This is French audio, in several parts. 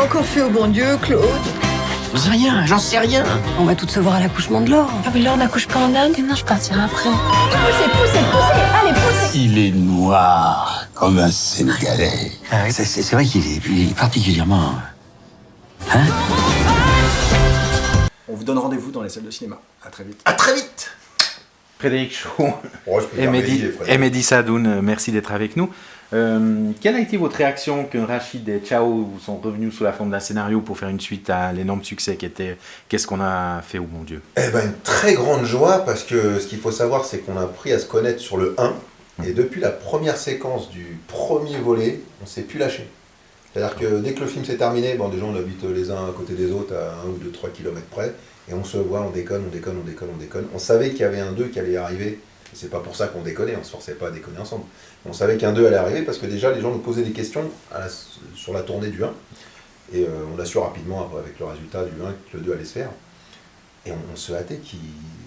encore fait au bon Dieu, Claude? J'en sais rien. On va toutes se voir à l'accouchement de Laure. Ah mais Laure n'accouche pas en Inde? Non, je partirai après. Poussez, allez, poussez. Il est noir comme un Sénégalais. Ah oui, c'est vrai qu'il est particulièrement... Hein? On vous donne rendez-vous dans les salles de cinéma. À très vite. À très vite. Frédéric Chaud Je peux et dire Mehdi, Frédéric. et Mehdi Sadoun, merci d'être avec nous. Quelle a été votre réaction quand Rachid et Ciao sont revenus sous la forme d'un scénario pour faire une suite à l'énorme succès qui était Qu'est-ce qu'on a fait au bon Dieu? Eh ben, une très grande joie, parce que ce qu'il faut savoir, c'est qu'on a appris à se connaître sur le 1, et depuis la première séquence du premier volet, on ne s'est plus lâché. C'est-à-dire que dès que le film s'est terminé, bon, déjà on habite les uns à côté des autres à 1 ou 2, 3 kilomètres près, et on se voit, on déconne. On savait qu'il y avait un 2 qui allait arriver, et c'est pas pour ça qu'on déconnait, on se forçait pas à déconner ensemble. On savait qu'un 2 allait arriver, parce que déjà les gens nous posaient des questions sur la tournée du 1, et on a su rapidement, avec le résultat du 1, que le 2 allait se faire. Et on se hâtait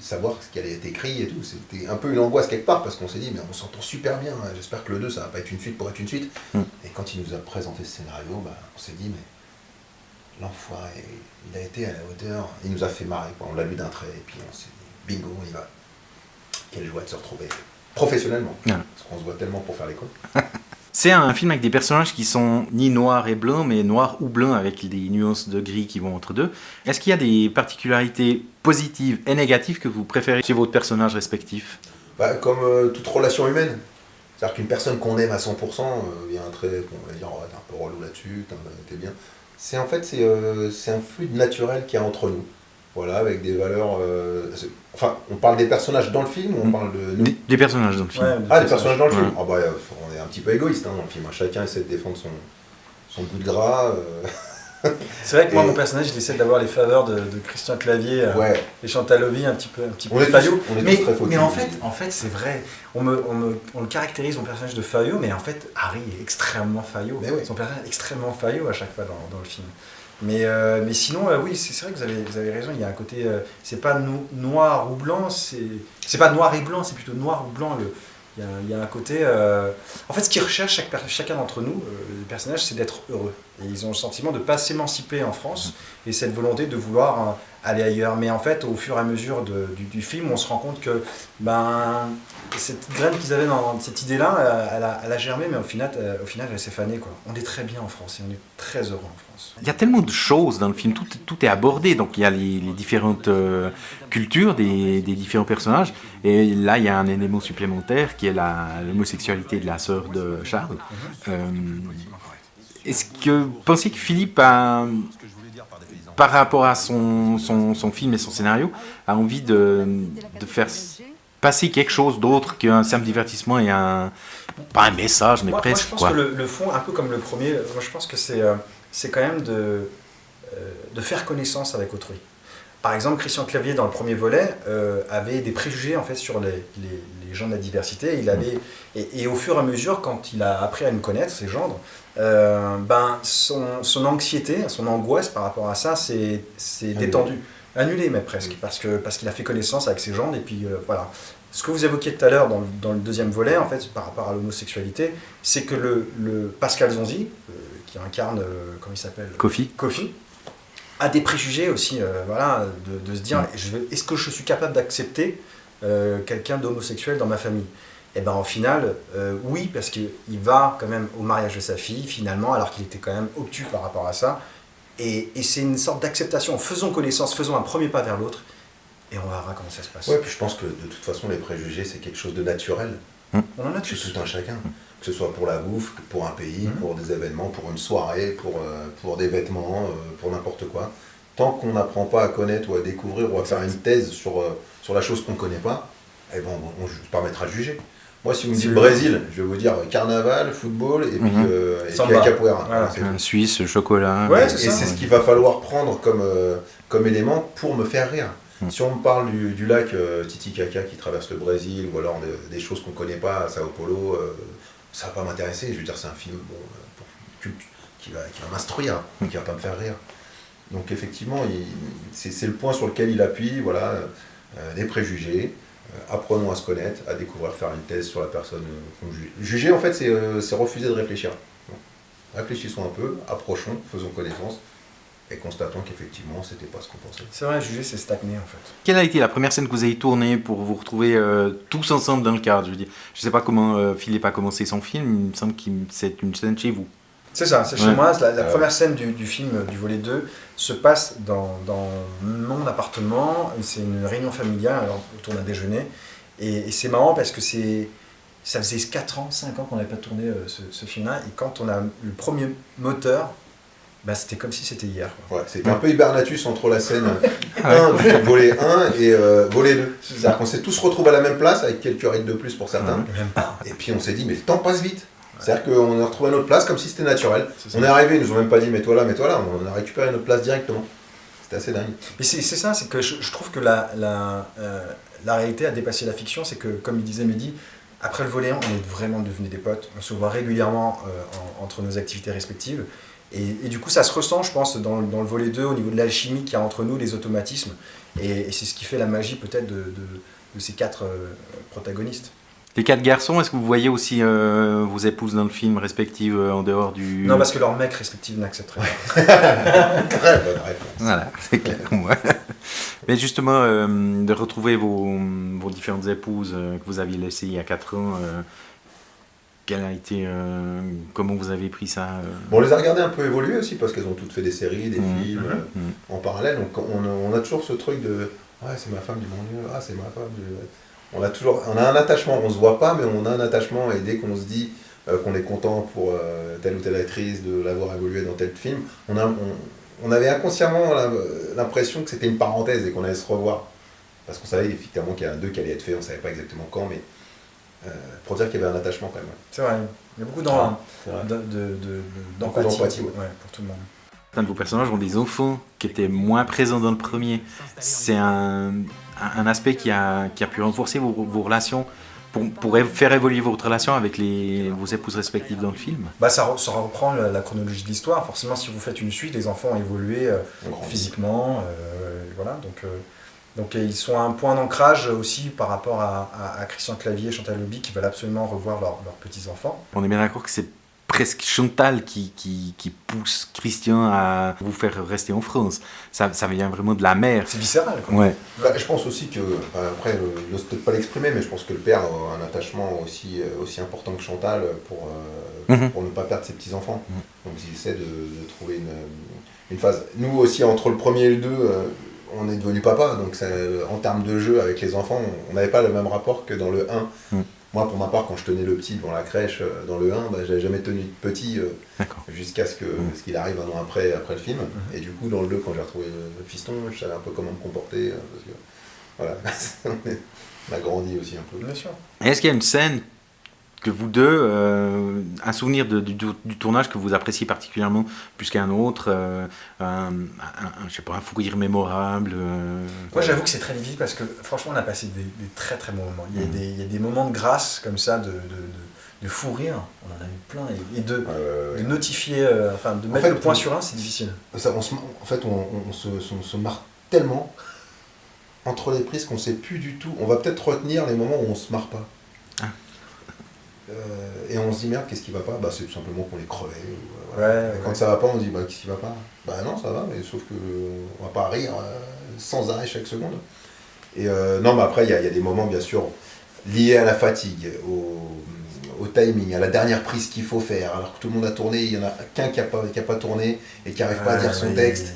savoir ce qui allait être écrit et tout. C'était un peu une angoisse quelque part, parce qu'on s'est dit, mais on s'entend super bien, hein. J'espère que le 2, ça va pas être une suite pour être une suite. Et quand il nous a présenté ce scénario, on s'est dit, mais l'enfoiré, il a été à la hauteur, il nous a fait marrer, quoi. On l'a lu d'un trait, et puis on s'est dit, bingo, il va. Quelle joie de se retrouver professionnellement, parce qu'on se voit tellement pour faire les cons. C'est un film avec des personnages qui sont ni noirs et blancs, mais noirs ou blancs avec des nuances de gris qui vont entre deux. Est-ce qu'il y a des particularités positives et négatives que vous préférez chez votre personnage respectif? Comme toute relation humaine. C'est-à-dire qu'une personne qu'on aime à 100%, il y a un trait qu'on va dire, oh, t'es un peu relou là-dessus, t'es bien. C'est un fluide naturel qu'il y a entre nous. Voilà, avec des valeurs... Enfin, on parle des personnages dans le film ou on parle de nous? Des personnages dans le film. Ouais, des personnages dans le film. On est un petit peu égoïste, hein, dans le film. Chacun essaie de défendre son bout de gras. C'est vrai que moi, mon personnage, il essaie d'avoir les faveurs de Christian Clavier et Chantal Lobby, un petit peu faillot. Mais en fait, c'est vrai. On le caractérise, mon personnage de faillot, mais en fait, Harry est extrêmement faillot. Son personnage est extrêmement faillot à chaque fois dans le film. Mais sinon, oui, c'est vrai que vous avez raison, il y a un côté... c'est pas noir ou blanc, c'est pas noir et blanc, c'est plutôt noir ou blanc. Il y a un côté... En fait, ce qu'ils recherchent, chacun d'entre nous, les personnages, c'est d'être heureux. Et ils ont le sentiment de ne pas s'émanciper en France, et cette volonté de vouloir aller ailleurs. Mais en fait, au fur et à mesure du film, on se rend compte que cette graine qu'ils avaient dans cette idée-là, elle a germé, mais au final, elle s'est fanée, quoi. On est très bien en France, et on est très heureux en France. Il y a tellement de choses dans le film, tout est abordé, donc il y a les différentes cultures des différents personnages, et là il y a un élément supplémentaire qui est l'homosexualité de la sœur de Charles. Est-ce que vous pensez que Philippe a, par rapport à son film et son scénario, a envie de faire passer quelque chose d'autre qu'un simple divertissement et pas un message, mais presque, moi, je pense que le fond, un peu comme le premier, moi je pense que c'est quand même de faire connaissance avec autrui. Par exemple, Christian Clavier, dans le premier volet, avait des préjugés en fait, sur les gens de la diversité. Et au fur et à mesure, quand il a appris à nous connaître, ces gendres, son anxiété, son angoisse par rapport à ça s'est détendue, annulée même presque, parce qu'il a fait connaissance avec ces gendres. Et puis voilà. Ce que vous évoquiez tout à l'heure dans le deuxième volet, en fait, par rapport à l'homosexualité, c'est que le Pascal Zonzi, qui incarne, comment il s'appelle, Kofi, a des préjugés aussi, de se dire, est-ce que je suis capable d'accepter quelqu'un d'homosexuel dans ma famille? Et bien au final, oui, parce qu'il va quand même au mariage de sa fille, finalement, alors qu'il était quand même obtus par rapport à ça. Et c'est une sorte d'acceptation. Faisons connaissance, faisons un premier pas vers l'autre, et on verra comment ça se passe. Ouais, puis je pense que de toute façon, les préjugés, c'est quelque chose de naturel. On en a tous. Chez tout un chacun. Que ce soit pour la bouffe, pour un pays, pour des événements, pour une soirée, pour des vêtements, pour n'importe quoi. Tant qu'on n'apprend pas à connaître ou à découvrir ou à faire une thèse sur la chose qu'on ne connaît pas, on ne se permettra de juger. Moi, si vous me dites Brésil, je vais vous dire carnaval, football et puis capoeira. Voilà, Suisse, chocolat. Ouais, et c'est ce qu'il va falloir prendre comme élément pour me faire rire. Si on me parle du lac Titicaca qui traverse le Brésil, ou alors des choses qu'on ne connaît pas à Sao Paulo, ça ne va pas m'intéresser. Je veux dire, c'est un film qui va m'instruire, qui ne va pas me faire rire. Donc effectivement, c'est le point sur lequel il appuie, voilà, des préjugés. Apprenons à se connaître, à découvrir, faire une thèse sur la personne qu'on juge. Juger, en fait, c'est refuser de réfléchir. réfléchissons un peu, approchons, faisons connaissance, et constatons qu'effectivement, c'était pas ce qu'on pensait. C'est vrai, juger, c'est stagner en fait. Quelle a été la première scène que vous avez tournée pour vous retrouver tous ensemble dans le cadre? Je sais pas comment Philippe a commencé son film, il me semble que c'est une scène chez vous. C'est ça, c'est chez moi. La première scène du film, du volet 2, se passe dans mon appartement. C'est une réunion familiale autour d'un déjeuner. Et c'est marrant parce que ça faisait 4 ans, 5 ans qu'on n'avait pas tourné ce film-là. Et quand on a le premier moteur, bah, c'était comme si c'était hier. Ouais, c'était un peu hibernatus entre la scène 1 du volet 1 et volet 2. C'est-à-dire qu'on s'est tous retrouvés à la même place avec quelques rides de plus pour certains. Et puis on s'est dit, mais le temps passe vite. C'est-à-dire qu'on a retrouvé notre place comme si c'était naturel. On est arrivé, ils nous ont même pas dit mets-toi là. On a récupéré notre place directement. C'était assez dingue. Mais c'est ça, c'est que je trouve que la réalité a dépassé la fiction. C'est que, comme il disait Mehdi, après le volet 1, on est vraiment devenus des potes. On se voit régulièrement entre nos activités respectives. Et du coup, ça se ressent, je pense, dans le volet 2, au niveau de l'alchimie qu'il y a entre nous, les automatismes. Et c'est ce qui fait la magie peut-être de ces 4 protagonistes. Les 4 garçons, est-ce que vous voyez aussi vos épouses dans le film respectives en dehors du... Non, parce que leurs mecs respectifs n'accepteraient pas. Très bonne réponse. Voilà, c'est clair. Ouais. Mais justement, de retrouver vos différentes épouses que vous aviez laissées il y a 4 ans, quel a été, comment vous avez pris ça Bon, on les a regardées un peu évoluer aussi, parce qu'elles ont toutes fait des séries, des films, en parallèle. Donc on a toujours ce truc de « Ouais, c'est ma femme du bon Dieu, ah, c'est ma femme du... » On a un attachement, on se voit pas, mais on a un attachement, et dès qu'on se dit qu'on est content pour telle ou telle actrice de l'avoir évolué dans tel film, on avait inconsciemment l'impression que c'était une parenthèse et qu'on allait se revoir. Parce qu'on savait effectivement qu'il y en a 2 qui allaient être faits, on savait pas exactement quand, mais pour dire qu'il y avait un attachement quand même. C'est vrai, il y a beaucoup d'empathie pour tout le monde. Certains de vos personnages ont des enfants qui étaient moins présents dans le premier. C'est un aspect qui a pu renforcer vos relations pour faire évoluer votre relation avec vos épouses respectives dans le film. Bah ça reprend la chronologie de l'histoire. Forcément, si vous faites une suite, les enfants ont évolué physiquement. Voilà, donc ils sont à un point d'ancrage aussi par rapport à Christian Clavier et Chantal Lobby qui veulent absolument revoir leurs petits-enfants. On est bien d'accord que c'est presque Chantal qui pousse Christian à vous faire rester en France. Ça vient vraiment de la mère. C'est viscéral. Ouais. Bah, je pense aussi que, après, il n'ose peut-être pas l'exprimer, mais je pense que le père a un attachement aussi important que Chantal pour ne pas perdre ses petits-enfants. Donc il essaie de trouver une phase. Nous aussi, entre le premier et le 2, on est devenu papa, donc en termes de jeu avec les enfants, on n'avait pas le même rapport que dans le 1. Moi, pour ma part, quand je tenais le petit devant la crèche dans le 1, je n'avais jamais tenu de petit jusqu'à ce qu'il arrive un an après le film. Et du coup, dans le 2, quand j'ai retrouvé le fiston, je savais un peu comment me comporter. Parce que, voilà, on a grandi aussi un peu. Bien sûr. Est-ce qu'il y a une scène que vous deux, un souvenir du tournage que vous appréciez particulièrement plus qu'un autre, je sais pas, un fou rire mémorable Moi j'avoue que c'est très difficile parce que franchement on a passé des très très bons moments. Il y a des moments de grâce comme ça, de fou rire, on en a eu plein, et de notifier, de mettre le point sur un, c'est difficile. Ça, on se marre tellement entre les prises qu'on ne sait plus du tout. On va peut-être retenir les moments où on se marre pas. Et on se dit merde, qu'est-ce qui va pas? Bah c'est tout simplement qu'on est crevé. Quand ça va pas, on se dit bah qu'est-ce qui va pas? Bah non, ça va, mais sauf que on va pas rire sans arrêt chaque seconde. Et non, mais après il y a des moments bien sûr liés à la fatigue, au timing, à la dernière prise qu'il faut faire. Alors que tout le monde a tourné, il y en a qu'un qui a pas tourné et qui arrive pas à dire son texte.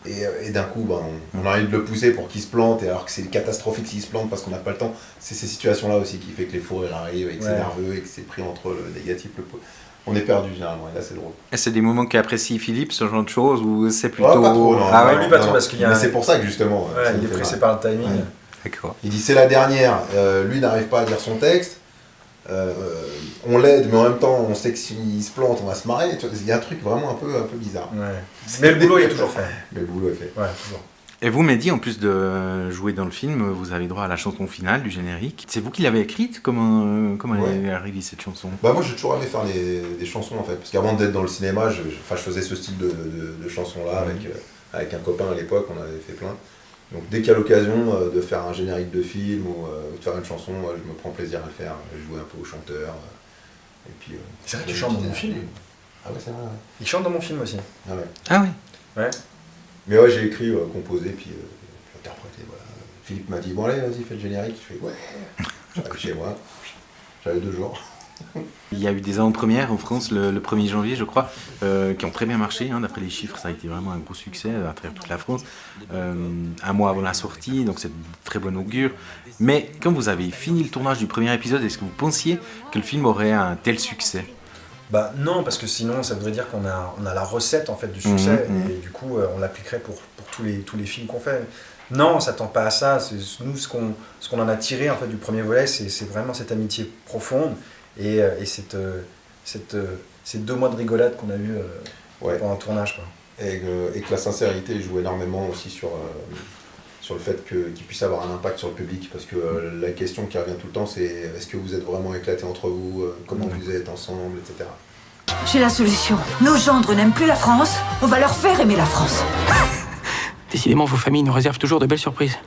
Et d'un coup, on a envie de le pousser pour qu'il se plante, et alors que c'est catastrophique s'il se plante parce qu'on n'a pas le temps. C'est ces situations-là aussi qui fait que les fous rires arrivent, et que c'est nerveux, et que c'est pris entre le négatif, on est perdu généralement, et là c'est drôle. Et c'est des moments qu'apprécie Philippe, ce genre de choses, ou c'est plutôt... pas trop, non. Lui pas trop, parce qu'il y a... Mais c'est pour ça que justement... il est pressé par le timing. Ouais. D'accord. Il dit c'est la dernière, lui n'arrive pas à dire son texte, on l'aide, mais en même temps on sait que s'il se plante on va se marrer. Il y a un truc vraiment un peu bizarre. Mais le boulot est toujours fait. Mais le boulot est fait. Ouais, toujours. Et vous, Mehdi, en plus de jouer dans le film, vous avez droit à la chanson finale du générique. C'est vous qui l'avez écrite? Comment elle est arrivée cette chanson? Moi j'ai toujours aimé faire des chansons en fait, parce qu'avant d'être dans le cinéma, je faisais ce style de chansons là avec un copain à l'époque, on avait fait plein. Donc dès qu'il y a l'occasion de faire un générique de film ou de faire une chanson, je me prends plaisir à le faire. Je joue un peu au chanteur. Et puis, c'est vrai que tu chantes dans le film. Ah ouais, c'est vrai, ouais. Il chante dans mon film aussi. Ah ouais. Ah oui. Ouais. Mais ouais, j'ai écrit, composé, puis interprété, voilà. Philippe m'a dit, bon allez, vas-y, fais le générique. Je fais, ouais. J'arrive chez moi, j'avais 2 jours. Il y a eu des avant-premières en France le 1er janvier, je crois, qui ont très bien marché. Hein, d'après les chiffres, ça a été vraiment un gros succès à travers toute la France. Un mois avant la sortie, donc c'est de très bon augure. Mais quand vous avez fini le tournage du premier épisode, est-ce que vous pensiez que le film aurait un tel succès ? Bah non, parce que sinon ça voudrait dire qu'on a la recette en fait du succès et du coup on l'appliquerait pour tous les films qu'on fait. Non, on s'attend pas à ça. Nous, ce qu'on en a tiré en fait du premier volet, c'est vraiment cette amitié profonde et ces 2 mois de rigolade qu'on a eu pendant le tournage, quoi. Et que la sincérité joue énormément aussi sur le fait qu'il puisse avoir un impact sur le public, parce que la question qui revient tout le temps, c'est est-ce que vous êtes vraiment éclatés entre vous, comment vous êtes ensemble, etc. J'ai la solution. Nos gendres n'aiment plus la France, on va leur faire aimer la France. Décidément, vos familles nous réservent toujours de belles surprises.